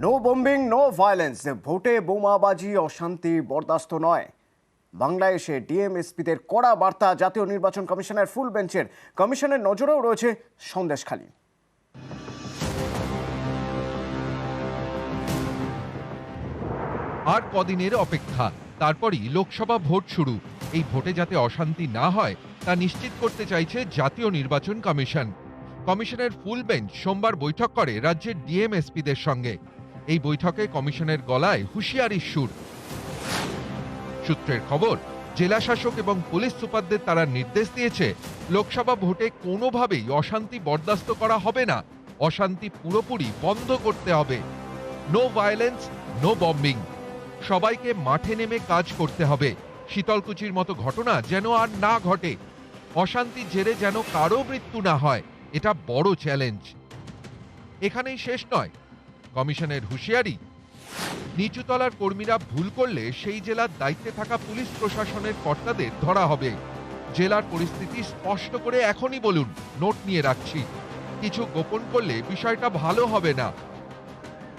No bombing no violence, ভোটে বোমাবাজি অশান্তি বরদাস্ত নয়। বাংলাদেশে ডিএমএসপিদের কড়া বার্তা জাতীয় নির্বাচন কমিশনের ফুল বেঞ্চের। কমিশনের নজরেও রয়েছে সন্দেশখালী। আর কদিনের অপেক্ষা, তারপরই লোকসভা ভোট শুরু। এই ভোটে যাতে অশান্তি না হয় তা নিশ্চিত করতে চাইছে জাতীয় নির্বাচন কমিশন। কমিশনের ফুল বেঞ্চ সোমবার বৈঠক করে রাজ্যের ডিএমএসপিদের সঙ্গে। এই বৈঠকে কমিশনের গলায় হুঁশিয়ারির সুর। সূত্রের খবর, জেলা শাসক এবং পুলিশ সুপারদের তারা নির্দেশ দিয়েছে, লোকসভা ভোটে কোনোভাবেই অশান্তি বরদাস্ত করা হবে না। অশান্তি পুরোপুরি বন্ধ করতে হবে। No violence, no bombing. সবাইকে মাঠে নেমে কাজ করতে হবে। শীতলকুচির মতো ঘটনা যেন আর না ঘটে। অশান্তির জেরে যেন কারো মৃত্যু না হয়, এটা বড় চ্যালেঞ্জ। এখানেই শেষ নয়, কমিশনের হুঁশিয়ারি, নিচুতলার কর্মীরা ভুল করলে সেই জেলার দায়িত্বে থাকা পুলিশ প্রশাসনের কর্তাদের ধরা হবে। জেলার পরিস্থিতি স্পষ্ট করে এখনই বলুন, নোট নিয়ে রাখছি। কিছু গোপন করলে বিষয়টা ভালো হবে না।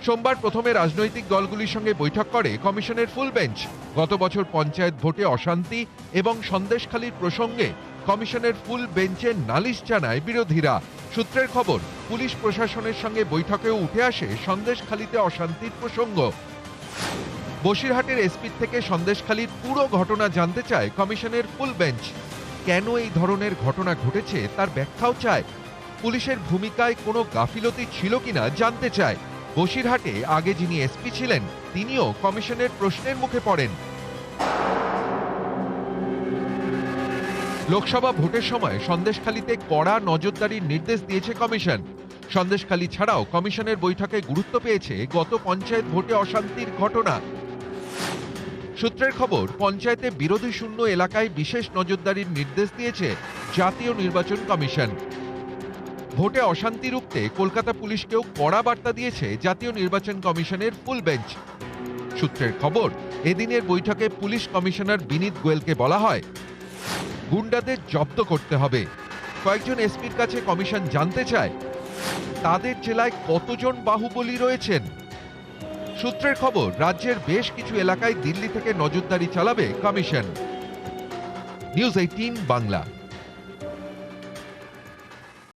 সোমবার প্রথমে রাজনৈতিক দলগুলির সঙ্গে বৈঠক করে কমিশনের ফুল বেঞ্চ। গত বছর পঞ্চায়েত ভোটে অশান্তি এবং সন্দেশখালীর প্রসঙ্গে কমিশনের ফুল বেঞ্চে নালিশ জানায় বিরোধীরা। সূত্রের খবর, পুলিশ প্রশাসনের সঙ্গে বৈঠকেও উঠে আসে সন্দেশখালীতে অশান্তির প্রসঙ্গ। বসিরহাটের এসপির থেকে সন্দেশখালীর পুরো ঘটনা জানতে চায় কমিশনের ফুল বেঞ্চ। কেন এই ধরনের ঘটনা ঘটেছে তার ব্যাখ্যাও চায়। পুলিশের ভূমিকায় কোনো গাফিলতি ছিল কিনা জানতে চায়। বসিরহাটে আগে যিনি এসপি ছিলেন তিনিও কমিশনের প্রশ্নের মুখে পড়েন। লোকসভা ভোটের সময় সন্দেশখালীতে কড়া নজরদারির নির্দেশ দিয়েছে কমিশন। সন্দেশখালী ছাড়াও কমিশনের বৈঠকে গুরুত্ব পেয়েছে গত পঞ্চায়েত ভোটে অশান্তির ঘটনা। সূত্রের খবর, পঞ্চায়েতে বিরোধী শূন্য এলাকায় বিশেষ নজরদারির নির্দেশ দিয়েছে জাতীয় নির্বাচন কমিশন। ভোটে অশান্তি রুখতে কলকাতা পুলিশকেও কড়া বার্তা দিয়েছে জাতীয় নির্বাচন কমিশনের ফুল বেঞ্চ। সূত্রের খবর, এদিনের বৈঠকে পুলিশ কমিশনার বিনীত গোয়েলকে বলা হয়, গুন্ডাদের জব্দ করতে হবে। কয়েকজন এসপির কাছে কমিশন জানতে চায়, তাদের জেলায় কতজন বাহুবলী রয়েছেন। সূত্রের খবর, রাজ্যের বেশ কিছু এলাকায় দিল্লি থেকে নজরদারি চালাবে কমিশন। নিউজ 18 বাংলা।